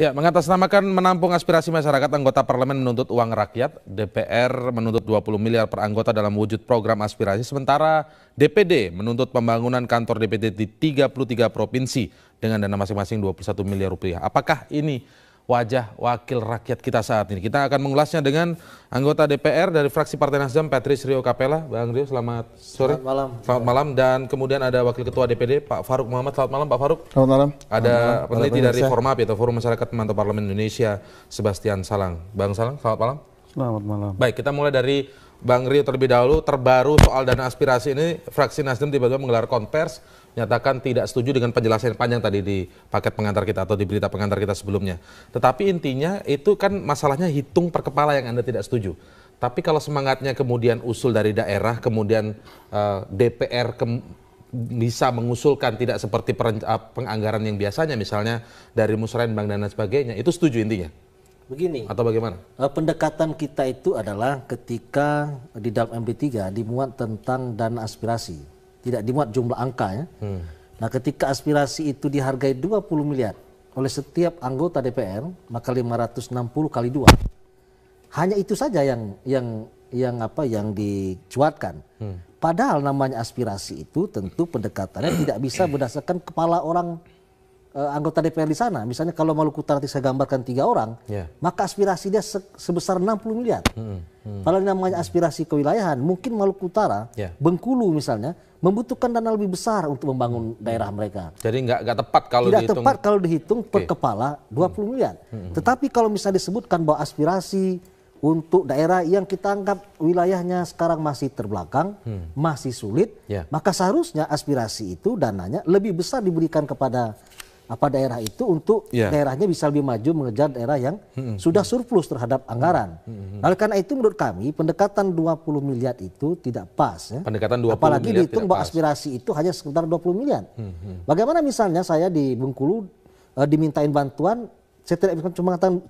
Ya, mengatasnamakan menampung aspirasi masyarakat, anggota parlemen menuntut uang rakyat, DPR menuntut 20 miliar per anggota dalam wujud program aspirasi, sementara DPD menuntut pembangunan kantor DPD di 33 provinsi dengan dana masing-masing 21 miliar rupiah. Apakah ini wajah wakil rakyat kita saat ini? Kita akan mengulasnya dengan anggota DPR dari fraksi Partai Nasdem, Patrice Rio Capella. Bang Rio, selamat sore. Selamat malam. Selamat malam. Dan kemudian ada Wakil Ketua DPD, Pak Faruk Muhammad. Selamat malam, Pak Faruk. Selamat malam. Ada peneliti dari Formapi atau Forum Masyarakat Pemantau Parlemen Indonesia, Sebastian Salang. Bang Salang, selamat malam. Selamat malam. Baik, kita mulai dari Bang Rio terlebih dahulu. Terbaru soal dana aspirasi ini, fraksi Nasdem tiba-tiba menggelar konvers, menyatakan tidak setuju dengan penjelasan yang panjang tadi di paket pengantar kita atau di berita pengantar kita sebelumnya. Tetapi intinya itu kan masalahnya hitung per kepala yang Anda tidak setuju. Tapi kalau semangatnya kemudian usul dari daerah, kemudian DPR bisa mengusulkan tidak seperti penganggaran yang biasanya, misalnya dari musrenbang dan lain sebagainya, itu setuju intinya? Begini, atau bagaimana? Pendekatan kita itu adalah ketika di dalam MP3 dimuat tentang dana aspirasi. Tidak dimuat jumlah angka ya. Nah, ketika aspirasi itu dihargai 20 miliar oleh setiap anggota DPR, maka 560 kali 2. Hanya itu saja yang dicuatkan. Padahal namanya aspirasi itu tentu pendekatannya tidak bisa berdasarkan kepala orang anggota DPR di sana. Misalnya kalau Maluku Utara saya gambarkan 3 orang, maka aspirasi dia sebesar 60 miliar. Kalau namanya aspirasi kewilayahan, mungkin Maluku Utara, Bengkulu misalnya, membutuhkan dana lebih besar untuk membangun daerah mereka. Jadi nggak tepat kalau tidak dihitung. Tepat kalau dihitung per kepala 20 miliar. Tetapi kalau misalnya disebutkan bahwa aspirasi untuk daerah yang kita anggap wilayahnya sekarang masih terbelakang, masih sulit, maka seharusnya aspirasi itu dananya lebih besar diberikan kepada daerah itu untuk daerahnya bisa lebih maju mengejar daerah yang sudah surplus terhadap anggaran. Oleh karena itu menurut kami pendekatan 20 miliar itu tidak pas ya. Pendekatan 20 apalagi miliar dihitung bahwa aspirasi itu hanya sekitar 20 miliar. Bagaimana misalnya saya di Bengkulu dimintain bantuan, saya tidak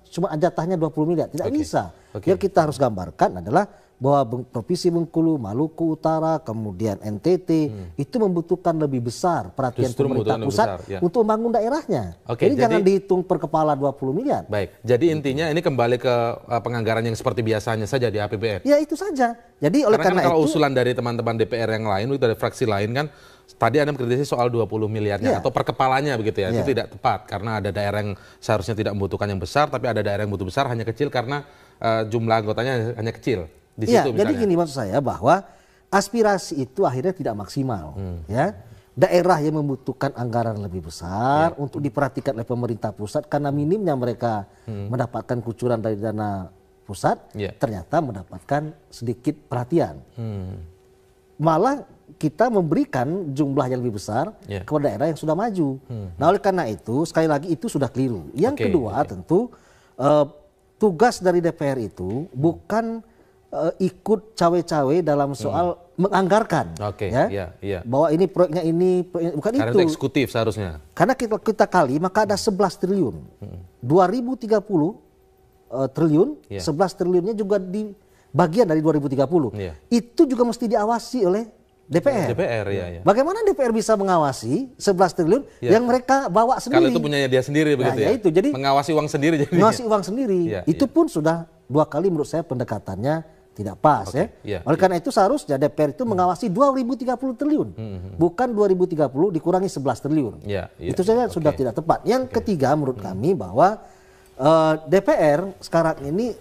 cuma jatahnya 20 miliar, tidak bisa. Yang kita harus gambarkan adalah bahwa Provinsi Bengkulu, Maluku Utara, kemudian NTT itu membutuhkan lebih besar perhatian pemerintah pusat untuk membangun daerahnya. Jadi jangan dihitung per kepala 20 miliar. Baik, jadi intinya ini kembali ke penganggaran yang seperti biasanya saja di APBN. Ya itu saja. Jadi oleh karena kalau itu, usulan dari teman-teman DPR yang lain, dari fraksi lain kan, tadi Anda mengkritisi soal 20 miliarnya atau per kepalanya begitu ya, itu tidak tepat karena ada daerah yang seharusnya tidak membutuhkan yang besar, tapi ada daerah yang butuh besar hanya kecil karena jumlah anggotanya hanya kecil. Iya, jadi gini maksud saya bahwa aspirasi itu akhirnya tidak maksimal. Ya, daerah yang membutuhkan anggaran lebih besar untuk diperhatikan oleh pemerintah pusat karena minimnya mereka mendapatkan kucuran dari dana pusat, ternyata mendapatkan sedikit perhatian. Malah kita memberikan jumlah yang lebih besar kepada daerah yang sudah maju. Nah, oleh karena itu sekali lagi itu sudah keliru. Yang kedua tentu tugas dari DPR itu bukan ikut cawe-cawe dalam soal menganggarkan, bahwa ini proyeknya ini, bukan karena itu eksekutif seharusnya. Karena kita kali maka ada 11 triliun, 2030 triliun, 11 triliunnya juga di bagian dari 2030. Itu juga mesti diawasi oleh DPR. Bagaimana DPR bisa mengawasi 11 triliun yang mereka bawa sendiri? Kalau itu punyanya dia sendiri begitu ya. Itu jadi mengawasi uang sendiri. Mengawasi uang sendiri. Itu pun sudah 2 kali menurut saya pendekatannya tidak pas ya. Oleh karena itu seharusnya DPR itu mengawasi 2030 triliun. Bukan 2030 dikurangi 11 triliun. Itu saja sudah tidak tepat. Yang ketiga menurut kami bahwa DPR sekarang ini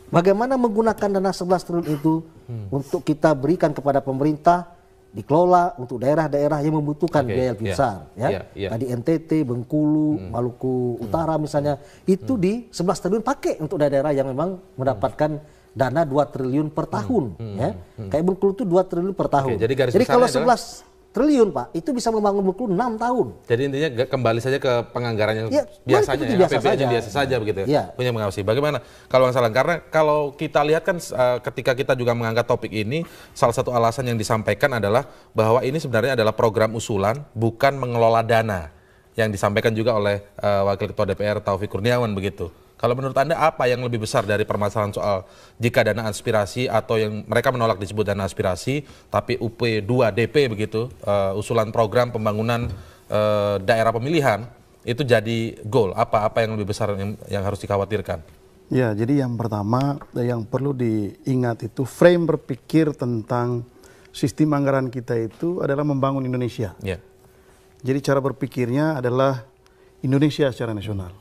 bagaimana menggunakan dana 11 triliun itu untuk kita berikan kepada pemerintah, dikelola untuk daerah-daerah yang membutuhkan biaya lebih besar. Tadi NTT, Bengkulu, Maluku Utara misalnya, itu di 11 triliun pakai untuk daerah yang memang mendapatkan dana 2 triliun per tahun. Kayak Bengkulu itu 2 triliun per tahun. Jadi kalau 11 triliun Pak, itu bisa membangun Bengkulu 6 tahun. Jadi intinya kembali saja ke penganggaran yang biasanya, APBN biasa saja begitu ya. Punya mengawasi. Bagaimana kalau Bang Salang? Karena kalau kita lihat kan ketika kita juga mengangkat topik ini, salah satu alasan yang disampaikan adalah bahwa ini sebenarnya adalah program usulan, bukan mengelola dana, yang disampaikan juga oleh Wakil Ketua DPR Taufik Kurniawan begitu. Kalau menurut Anda apa yang lebih besar dari permasalahan soal jika dana aspirasi atau yang mereka menolak disebut dana aspirasi, tapi UP2DP begitu, usulan program pembangunan daerah pemilihan, itu jadi goal? Apa yang lebih besar yang harus dikhawatirkan? Ya, jadi yang pertama yang perlu diingat itu frame berpikir tentang sistem anggaran kita itu adalah membangun Indonesia. Ya. Jadi cara berpikirnya adalah Indonesia secara nasional.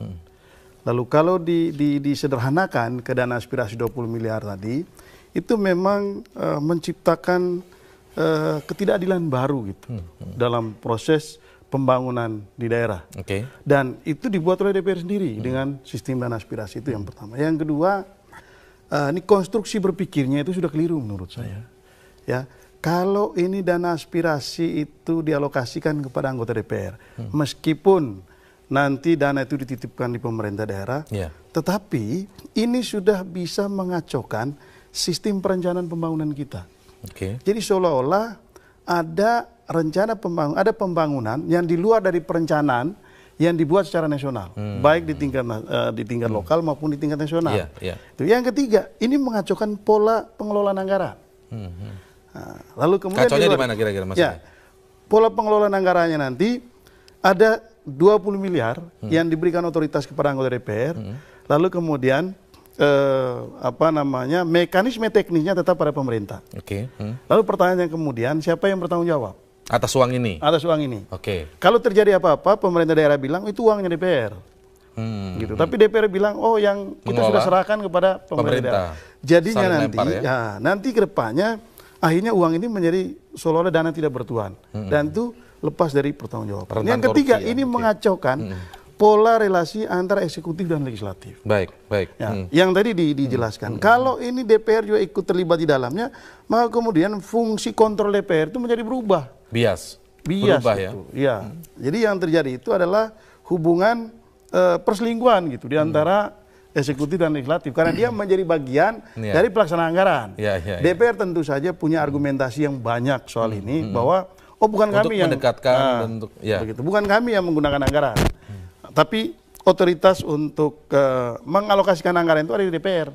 Lalu kalau disederhanakan ke dana aspirasi 20 miliar tadi, itu memang menciptakan ketidakadilan baru gitu dalam proses pembangunan di daerah. Dan itu dibuat oleh DPR sendiri dengan sistem dana aspirasi, itu yang pertama. Yang kedua, ini konstruksi berpikirnya itu sudah keliru menurut saya. Ya, kalau ini dana aspirasi itu dialokasikan kepada anggota DPR, meskipun nanti dana itu dititipkan di pemerintah daerah, tetapi ini sudah bisa mengacaukan sistem perencanaan pembangunan kita. Jadi seolah-olah ada rencana pembangunan yang di luar dari perencanaan yang dibuat secara nasional, baik di tingkat lokal maupun di tingkat nasional. Itu. Yang ketiga, ini mengacaukan pola pengelolaan anggaran. Nah, lalu kemudian kacaunya di mana kira-kira Mas? Ya, pola pengelolaan anggarannya nanti ada 20 miliar yang diberikan otoritas kepada anggota DPR, lalu kemudian mekanisme teknisnya tetap pada pemerintah. Lalu pertanyaan yang kemudian, siapa yang bertanggung jawab atas uang ini? Atas uang ini. Kalau terjadi apa-apa, pemerintah daerah bilang itu uangnya DPR. Gitu. Tapi DPR bilang, oh yang kita sudah serahkan kepada pemerintah daerah. Jadinya nanti, nanti ke depannya akhirnya uang ini menjadi seolah-olah dana tidak bertuan, dan itu lepas dari pertanggungjawaban. Yang ketiga, ini mengacaukan pola relasi antara eksekutif dan legislatif. Yang tadi dijelaskan. Kalau ini DPR juga ikut terlibat di dalamnya, maka kemudian fungsi kontrol DPR itu menjadi berubah. Bias berubah itu. Ya. Jadi yang terjadi itu adalah hubungan perselingkuhan gitu di antara eksekutif dan legislatif, karena dia menjadi bagian dari pelaksanaan anggaran. DPR tentu saja punya argumentasi yang banyak soal ini, bahwa bukan kami yang mendekatkan, bukan kami yang menggunakan anggaran, tapi otoritas untuk mengalokasikan anggaran itu ada di DPR.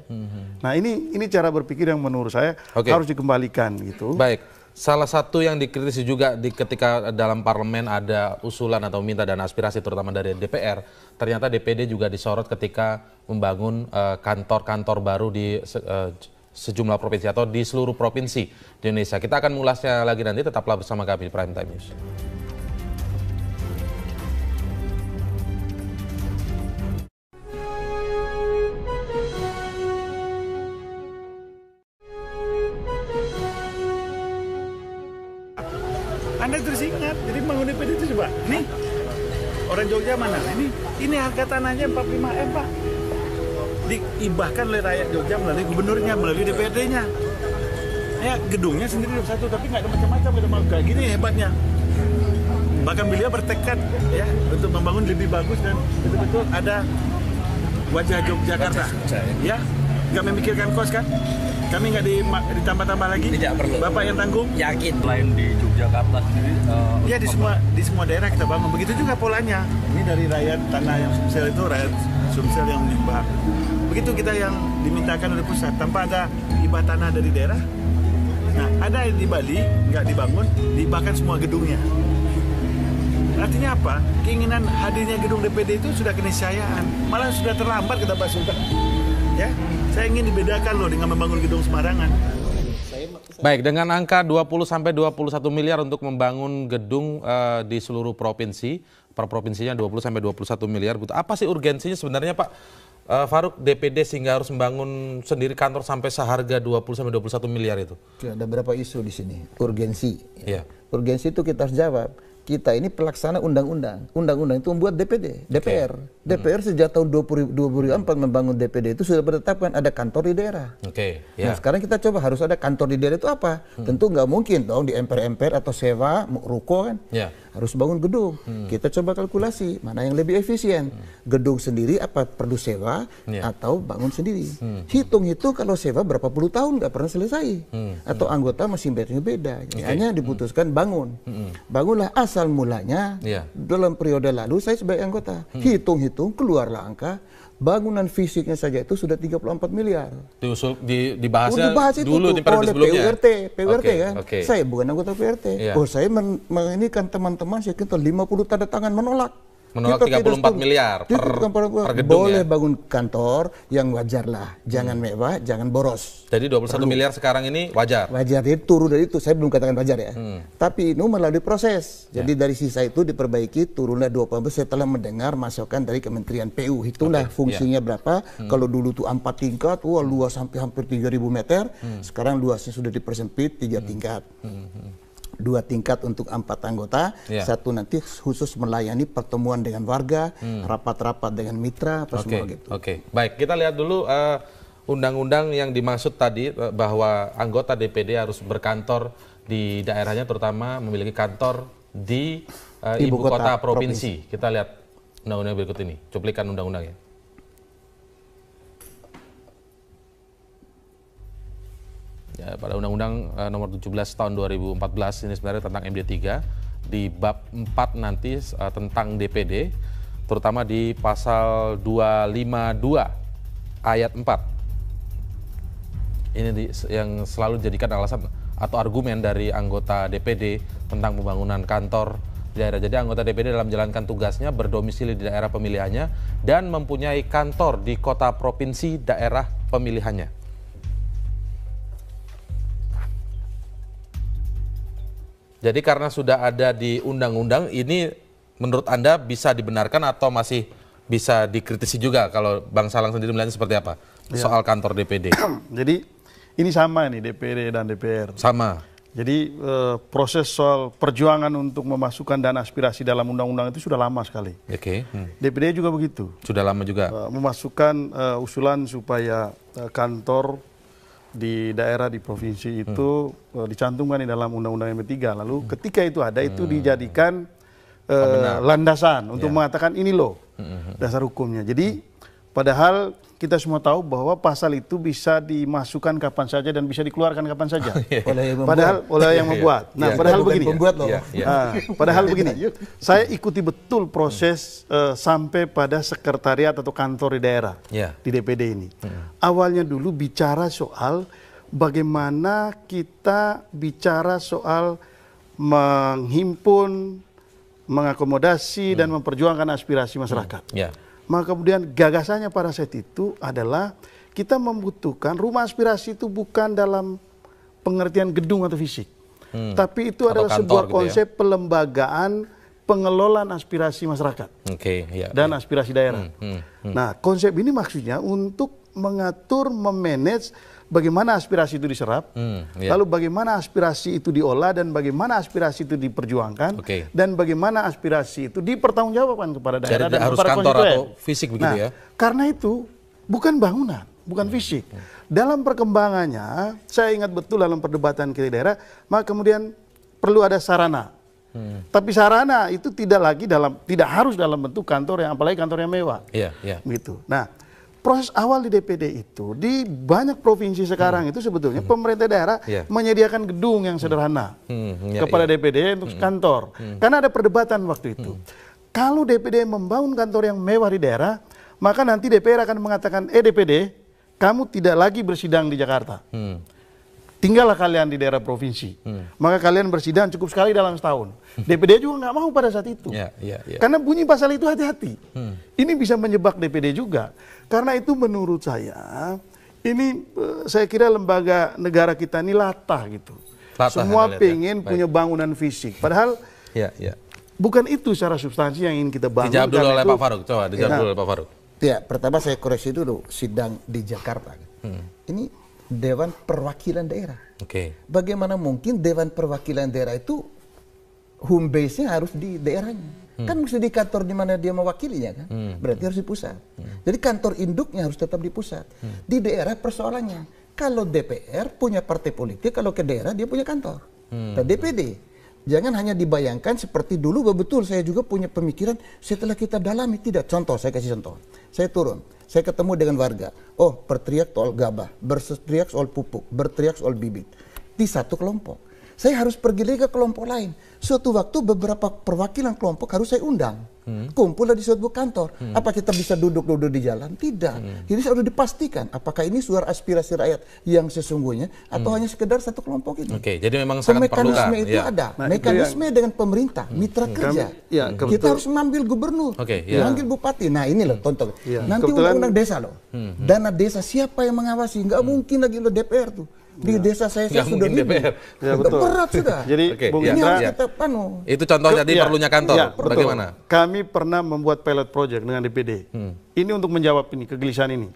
Nah ini cara berpikir yang menurut saya harus dikembalikan gitu. Salah satu yang dikritisi juga ketika dalam parlemen ada usulan atau minta dana aspirasi terutama dari DPR, ternyata DPD juga disorot ketika membangun kantor-kantor baru di sejumlah provinsi atau di seluruh provinsi di Indonesia. Kita akan mengulasnya lagi nanti, tetaplah bersama kami di Prime Time News. Anda terus ingat, jadi bangun DPD itu coba, nih orang Jogja mana? Ini harga tanahnya 45 M Pak, diibahkan oleh rakyat Jogja melalui gubernurnya, melalui DPRD-nya. Ya gedungnya sendiri satu, tapi nggak ada macam-macam, kayak gini hebatnya. Bahkan beliau bertekad ya untuk membangun lebih bagus dan betul-betul ada wajah Yogyakarta. Ya, nggak memikirkan kos kan? Kami nggak ditambah-tambah lagi. Tidak perlu. Bapak yang tanggung. Yakin. Selain di Yogyakarta sendiri. Ya di semua daerah kita bangun. Begitu juga polanya. Ini dari rakyat tanah yang Sumsel itu rakyat Sumsel yang menyumbang. Begitu kita yang dimintakan oleh pusat tanpa ada hibah tanah dari daerah. Nah ada yang di Bali nggak dibangun, dihibahkan semua gedungnya. Artinya apa? Keinginan hadirnya gedung DPD itu sudah keniscayaan. Malah sudah terlambat kata Pak Sultan. Ya, saya ingin dibedakan loh dengan membangun gedung sembarangan. Baik, dengan angka 20-21 miliar untuk membangun gedung di seluruh provinsi, per provinsinya 20-21 miliar. Apa sih urgensinya sebenarnya Pak Farouk DPD sehingga harus membangun sendiri kantor sampai seharga 20-21 miliar itu? Ada berapa isu di sini? Urgensi. Urgensi itu kita harus jawab. Kita ini pelaksana undang-undang. Undang-undang itu membuat DPR. DPR sejak tahun 2004 membangun DPD itu sudah bertetapkan ada kantor di daerah. Nah sekarang kita coba harus ada kantor di daerah itu apa? Tentu nggak mungkin dong di MPR atau sewa, ruko kan. Harus bangun gedung. Kita coba kalkulasi mana yang lebih efisien. Gedung sendiri apa perlu sewa atau bangun sendiri. Hitung-hitung kalau sewa berapa puluh tahun nggak pernah selesai. Atau anggota masih bayarnya beda. Hanya diputuskan bangun. Bangunlah asal mulanya dalam periode lalu saya sebagai anggota hitung-hitung keluarlah angka bangunan fisiknya saja itu sudah 34 miliar. Dibahasnya dulu di periode sebelumnya. PURT kan. Saya bukan anggota PURT. Saya ini kan teman-teman saya kira 50 tanda tangan menolak. Menolak 34 miliar per gedung boleh ya? bangun kantor yang wajar lah, jangan mewah, jangan boros. Jadi 21 miliar sekarang ini wajar? Wajar, jadi turun dari itu, saya belum katakan wajar ya. Tapi itu melalui proses, jadi dari sisa itu diperbaiki, turunlah 20% setelah mendengar masukan dari Kementerian PU. Itulah fungsinya berapa, kalau dulu tuh 4 tingkat, wah luas sampai hampir 3.000 meter, sekarang luasnya sudah dipersempit 3 tingkat. 2 tingkat untuk 4 anggota, 1 nanti khusus melayani pertemuan dengan warga, rapat-rapat dengan mitra, apa semua gitu. Oke, baik, kita lihat dulu undang-undang yang dimaksud tadi bahwa anggota DPD harus berkantor di daerahnya, terutama memiliki kantor di ibu kota provinsi. Kita lihat undang-undang berikut ini, cuplikan undang-undangnya. Ya, pada Undang-Undang nomor 17 tahun 2014 ini sebenarnya tentang MD3, di bab 4 nanti tentang DPD, terutama di pasal 252 ayat 4. Ini yang selalu dijadikan alasan atau argumen dari anggota DPD tentang pembangunan kantor di daerah. Jadi anggota DPD dalam menjalankan tugasnya berdomisili di daerah pemilihannya dan mempunyai kantor di kota provinsi daerah pemilihannya. Jadi karena sudah ada di undang-undang, ini menurut Anda bisa dibenarkan atau masih bisa dikritisi juga kalau Bang Salang sendiri melihatnya seperti apa soal kantor DPD? Jadi ini sama nih DPD dan DPR. Sama. Jadi proses soal perjuangan untuk memasukkan dana aspirasi dalam undang-undang itu sudah lama sekali. Oke. DPD juga begitu. Sudah lama juga. Memasukkan usulan supaya kantor di daerah di provinsi itu dicantumkan di dalam undang-undang MD3. Lalu ketika itu ada, itu dijadikan landasan untuk mengatakan ini loh dasar hukumnya. Jadi padahal kita semua tahu bahwa pasal itu bisa dimasukkan kapan saja dan bisa dikeluarkan kapan saja. Padahal oleh yang membuat. Nah, padahal begini. Padahal begini. Saya ikuti betul proses sampai pada sekretariat atau kantor di daerah di DPD ini. Awalnya dulu bicara soal bagaimana kita bicara soal menghimpun, mengakomodasi dan memperjuangkan aspirasi masyarakat. Maka kemudian gagasannya pada saat itu adalah kita membutuhkan rumah aspirasi itu bukan dalam pengertian gedung atau fisik. Tapi itu adalah sebuah konsep pelembagaan pengelolaan aspirasi masyarakat dan aspirasi daerah. Nah, konsep ini maksudnya untuk mengatur, memanage bagaimana aspirasi itu diserap, lalu bagaimana aspirasi itu diolah dan bagaimana aspirasi itu diperjuangkan, dan bagaimana aspirasi itu dipertanggungjawabkan kepada daerah dan harus kepada kantor konstituen. atau fisik begitu ya? Karena itu bukan bangunan, bukan fisik. Dalam perkembangannya, saya ingat betul dalam perdebatan kita di daerah, maka kemudian perlu ada sarana. Tapi sarana itu tidak harus dalam bentuk kantor yang apalagi kantor yang mewah. Gitu. Nah, proses awal di DPD itu di banyak provinsi sekarang itu sebetulnya pemerintah daerah menyediakan gedung yang sederhana kepada DPD untuk kantor. Karena ada perdebatan waktu itu. Kalau DPD membangun kantor yang mewah di daerah, maka nanti DPR akan mengatakan, DPD, kamu tidak lagi bersidang di Jakarta. Tinggallah kalian di daerah provinsi. Maka kalian bersidang cukup sekali dalam setahun. DPD juga nggak mau pada saat itu. Karena bunyi pasal itu hati-hati. Ini bisa menjebak DPD juga. Karena itu menurut saya, ini saya kira lembaga negara kita ini latah gitu. Semua pengen punya bangunan fisik. Padahal bukan itu secara substansi yang ingin kita bangun. Dijawab dulu oleh Pak Faruk. Coba dijawab dulu oleh Pak Faruk. Ya, pertama saya koreksi dulu, sidang di Jakarta. Ini Dewan Perwakilan Daerah. Bagaimana mungkin Dewan Perwakilan Daerah itu home base-nya harus di daerahnya? Kan mesti di kantor di mana dia mewakilinya kan? Berarti harus di pusat. Jadi kantor induknya harus tetap di pusat. Di daerah persoalannya, kalau DPR punya partai politik, kalau ke daerah dia punya kantor. Nah, DPD jangan hanya dibayangkan seperti dulu, betul saya juga punya pemikiran setelah kita dalami, tidak. Contoh, saya kasih contoh. Saya turun, saya ketemu dengan warga. Berteriak soal gabah, berteriak soal pupuk, berteriak soal bibit. Di satu kelompok. saya harus pergi lagi ke kelompok lain. Suatu waktu beberapa perwakilan kelompok harus saya undang. Kumpul di suatu kantor. Apa kita bisa duduk-duduk di jalan? Tidak. Jadi harus dipastikan apakah ini suara aspirasi rakyat yang sesungguhnya atau hanya sekedar satu kelompok ini. Oke, jadi memang sangat mekanisme perlukan. itu ada. Mekanisme dengan pemerintah, mitra kerja. Kita harus mengambil gubernur, mengambil bupati. Nah ini loh contoh. Nanti undang-undang desa loh. Dana desa siapa yang mengawasi? Nggak mungkin lagi loh DPR tuh. Di desa saya sudah DPR. Berat sudah. Jadi ini harus kita itu contohnya di perlunya kantor. Bagaimana? Kami pernah membuat pilot project dengan DPD. Ini untuk menjawab ini kegelisahan ini.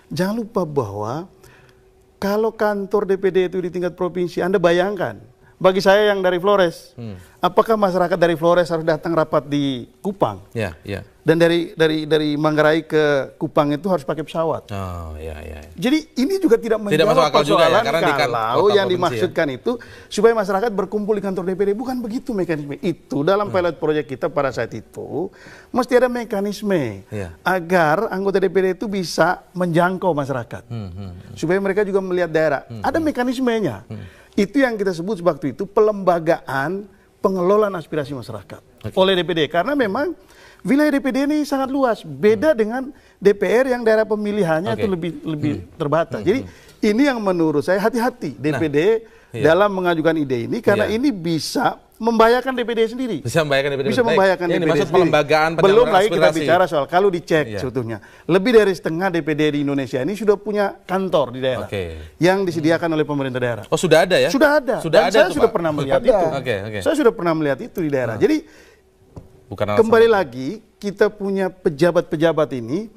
Jangan lupa bahwa kalau kantor DPD itu di tingkat provinsi, Anda bayangkan, bagi saya yang dari Flores, apakah masyarakat dari Flores harus datang rapat di Kupang? Dan dari Manggarai ke Kupang itu harus pakai pesawat. Jadi ini juga tidak menjawab persoalan kalau yang dimaksudkan itu supaya masyarakat berkumpul di kantor DPD. Bukan begitu mekanisme. Itu dalam pilot project kita pada saat itu mesti ada mekanisme agar anggota DPD itu bisa menjangkau masyarakat. Supaya mereka juga melihat daerah. Ada mekanismenya. Itu yang kita sebut waktu itu pelembagaan pengelolaan aspirasi masyarakat oleh DPD. Karena memang wilayah DPD ini sangat luas, beda dengan DPR yang daerah pemilihannya itu lebih terbatas. Jadi ini yang menurut saya hati-hati DPD dalam mengajukan ide ini karena ini bisa membahayakan DPD sendiri. Bisa membahayakan DPD. Bisa membahayakan DPD. Maksud pelembagaan belum lagi kita bicara soal kalau dicek sebetulnya lebih dari setengah DPD di Indonesia ini sudah punya kantor di daerah yang disediakan oleh pemerintah daerah. Oh sudah ada ya? Sudah ada. Dan saya sudah pernah melihat itu. Saya sudah pernah melihat itu di daerah. Jadi kembali lagi kita punya pejabat-pejabat ini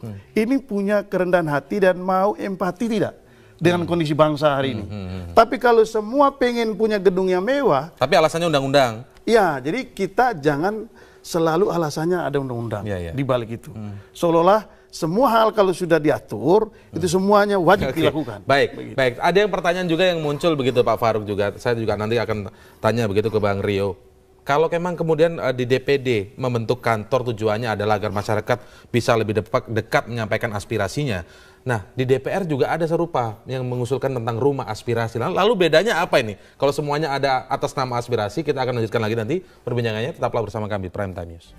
punya kerendahan hati dan mau empati tidak dengan kondisi bangsa hari ini. Tapi kalau semua pengen punya gedung yang mewah, tapi alasannya undang-undang. Ya, jadi kita jangan selalu alasannya ada undang-undang di balik itu. Seolah-olah semua hal kalau sudah diatur itu semuanya wajib dilakukan. Baik. Ada yang pertanyaan juga yang muncul begitu Pak Faruk juga. Saya juga nanti akan tanya begitu ke Bang Rio. Kalau memang kemudian di DPD membentuk kantor tujuannya adalah agar masyarakat bisa lebih dekat menyampaikan aspirasinya. Nah, di DPR juga ada serupa yang mengusulkan tentang rumah aspirasi. Lalu bedanya apa ini? Kalau semuanya ada atas nama aspirasi, kita akan lanjutkan lagi nanti perbincangannya. Tetaplah bersama kami, Prime Time News.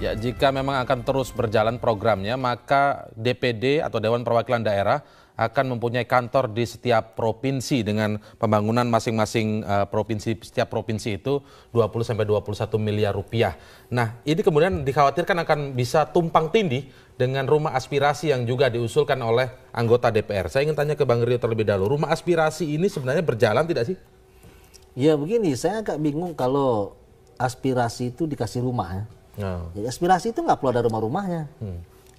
Ya, jika memang akan terus berjalan programnya, maka DPD atau Dewan Perwakilan Daerah akan mempunyai kantor di setiap provinsi dengan pembangunan masing-masing provinsi. Setiap provinsi itu 20-21 miliar rupiah. Nah, ini kemudian dikhawatirkan akan bisa tumpang tindih dengan rumah aspirasi yang juga diusulkan oleh anggota DPR. Saya ingin tanya ke Bang Rio terlebih dahulu. Rumah aspirasi ini sebenarnya berjalan tidak sih? Ya begini, saya agak bingung kalau aspirasi itu dikasih rumah ya. Jadi aspirasi itu nggak perlu ada rumah-rumahnya.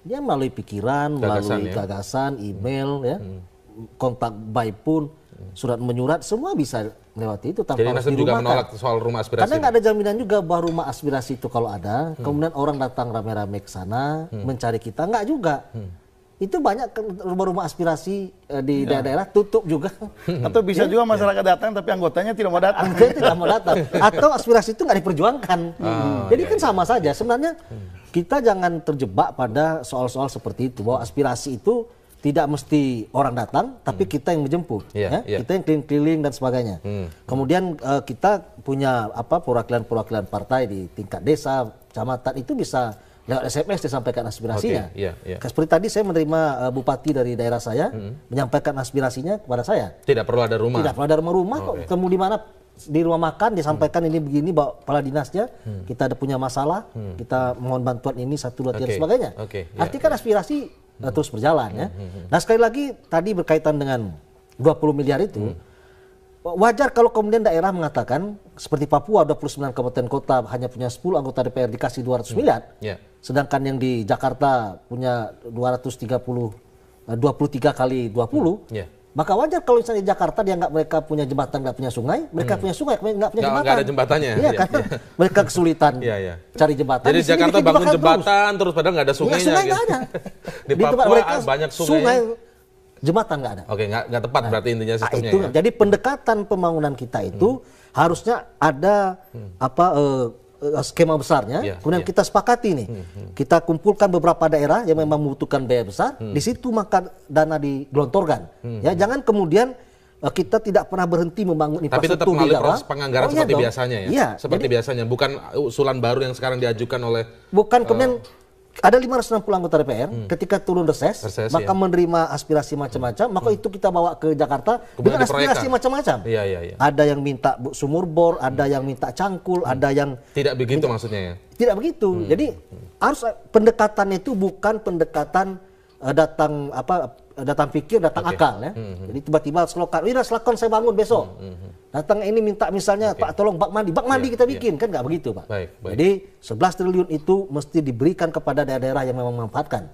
Dia melalui pikiran, melalui gagasan, email, kontak by pun, surat menyurat, semua bisa melewati itu tanpa harus dirumahkan. Jadi juga menolak soal rumah aspirasi. Karena nggak ada jaminan juga bahwa rumah aspirasi itu kalau ada, kemudian orang datang rame-rame ke sana mencari kita, nggak juga. Itu banyak rumah-rumah aspirasi di daerah-daerah tutup juga. Atau bisa juga masyarakat datang tapi anggotanya tidak mau datang. Anggotanya tidak mau datang. Atau aspirasi itu nggak diperjuangkan. Jadi kan sama saja. Sebenarnya kita jangan terjebak pada soal-soal seperti itu. Bahwa aspirasi itu tidak mesti orang datang, tapi kita yang menjemput. Kita yang keliling-keliling dan sebagainya. Kemudian kita punya perwakilan-perwakilan partai di tingkat desa, kecamatan itu bisa lewat SMS disampaikan aspirasinya. Seperti tadi saya menerima bupati dari daerah saya menyampaikan aspirasinya kepada saya. Tidak perlu ada rumah. Tidak perlu ada rumah kok. Ketemu di mana? Di rumah makan disampaikan ini begini bawa kepala dinasnya. Kita ada punya masalah, kita mohon bantuan ini 1 2 3 dan sebagainya. Artinya kan aspirasi terus berjalan ya. Nah, sekali lagi tadi berkaitan dengan 20 miliar itu wajar kalau kemudian daerah mengatakan seperti Papua 29 kabupaten kota hanya punya 10 anggota DPR dikasih 200 miliar. Sedangkan yang di Jakarta punya 23 kali 20. Maka wajar kalau misalnya di Jakarta dia mereka punya jembatan, nggak punya sungai, mereka punya sungai, nggak punya jembatan. Nggak ada jembatannya. Iya, karena mereka kesulitan cari jembatan. Jadi di Jakarta bangun jembatan terus padahal nggak ada sungainya. Sungai nggak ada. Di Papua banyak sungai. jembatan nggak ada. Oke, nggak tepat berarti intinya sistemnya. Itu, ya? Jadi pendekatan pembangunan kita itu harusnya ada skema besarnya, kemudian kita sepakati nih, kita kumpulkan beberapa daerah yang memang membutuhkan biaya besar, di situ maka dana digelontorkan. Ya, jangan kemudian kita tidak pernah berhenti membangun infrastruktur. Tapi tetap melalui proses penganggaran seperti biasanya ya? Iya, seperti biasanya, bukan usulan baru yang sekarang diajukan oleh... Bukan kemudian ada 560 anggota DPR, ketika turun reses maka menerima aspirasi macam-macam, maka itu kita bawa ke Jakarta dengan aspirasi macam-macam. Ada yang minta sumur bor, ada yang minta cangkul, ada yang... Tidak begitu maksudnya ya? Tidak begitu. Jadi harus pendekatan itu bukan pendekatan datang pikir, datang akal ya. Jadi tiba-tiba slogan, slogan saya bangun besok. Datang ini minta misalnya Pak tolong bak mandi kita bikin, kan nggak begitu Pak. Jadi 11 triliun itu mesti diberikan kepada daerah-daerah yang memang memanfaatkan.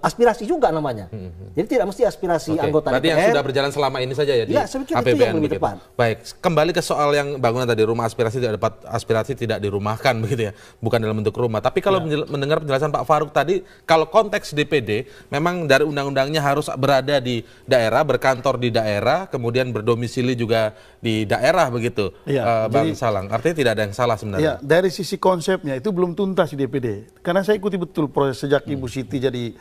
Aspirasi juga namanya. Jadi tidak mesti aspirasi anggota berarti DPR. Yang sudah berjalan selama ini saja ya di APBN begitu. Baik, kembali ke soal yang bangunan tadi, rumah aspirasi tidak dapat aspirasi tidak dirumahkan begitu ya, bukan dalam bentuk rumah. Tapi kalau mendengar penjelasan Pak Farouk tadi, kalau konteks DPD memang dari undang-undangnya harus berada di daerah, berkantor di daerah, kemudian berdomisili juga di daerah begitu, Bang Salang. Artinya tidak ada yang salah sebenarnya. Ya, dari sisi konsepnya itu belum tuntas di DPD. Karena saya ikuti betul proses sejak Ibu Siti jadi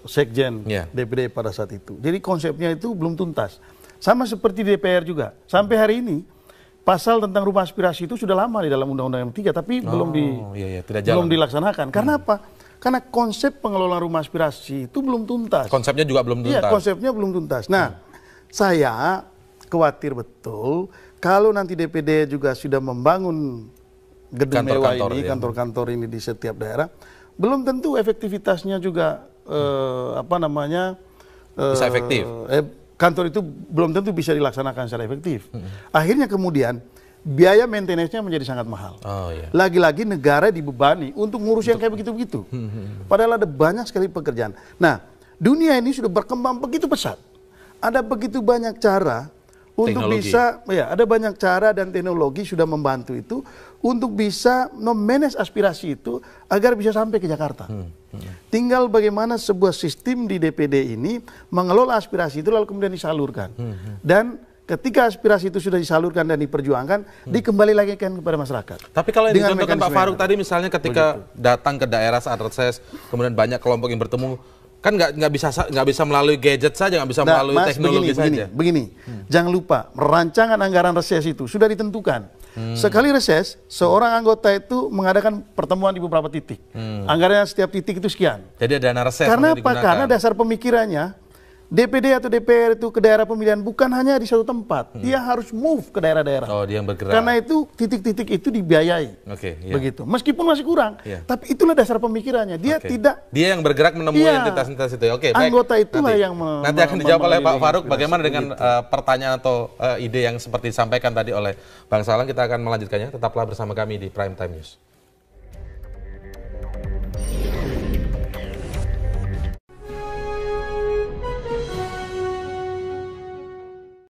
sekjen DPD pada saat itu. Jadi konsepnya itu belum tuntas. Sama seperti DPR juga. Sampai hari ini pasal tentang rumah aspirasi itu sudah lama di dalam Undang-Undang MP3, tapi belum dilaksanakan. Karena apa? Karena konsep pengelolaan rumah aspirasi itu belum tuntas. Konsepnya juga belum tuntas. Iya, konsepnya belum tuntas. Nah, saya khawatir betul kalau nanti DPD juga sudah membangun gedung mewah ini, kantor-kantor ini di setiap daerah, belum tentu efektivitasnya juga bisa efektif. Kantor itu belum tentu bisa dilaksanakan secara efektif. Akhirnya kemudian biaya maintenance-nya menjadi sangat mahal. Lagi-lagi negara dibebani untuk ngurus yang kayak begitu-begitu. Padahal ada banyak sekali pekerjaan. Nah, dunia ini sudah berkembang begitu pesat. Ada begitu banyak cara untuk bisa, ada banyak cara dan teknologi sudah membantu itu untuk bisa memanage aspirasi itu agar bisa sampai ke Jakarta. Tinggal bagaimana sebuah sistem di DPD ini mengelola aspirasi itu lalu kemudian disalurkan. Dan ketika aspirasi itu sudah disalurkan dan diperjuangkan, dikembali lagi kan kepada masyarakat. Tapi kalau yang dicontohkan Pak Farouk tadi, misalnya ketika datang ke daerah saat reses, kemudian banyak kelompok yang bertemu, kan nggak bisa melalui gadget saja, nggak bisa melalui teknologi saja. Begini, jangan lupa rancangan anggaran reses itu sudah ditentukan. Sekali reses, seorang anggota itu mengadakan pertemuan di beberapa titik. Anggarannya setiap titik itu sekian. Jadi dana reses. Karena apa? Karena dasar pemikirannya DPD atau DPR itu ke daerah pemilihan bukan hanya di satu tempat, dia harus move ke daerah-daerah. Dia yang bergerak. Karena itu titik-titik itu dibiayai, begitu. Meskipun masih kurang, tapi itulah dasar pemikirannya. Dia tidak. Dia yang bergerak menemui entitas-entitas itu. Anggota itulah yang nanti akan dijawab oleh Pak Farouk. Bagaimana dengan pertanyaan atau ide yang seperti disampaikan tadi oleh Bang Salang? Kita akan melanjutkannya. Tetaplah bersama kami di Prime Time News.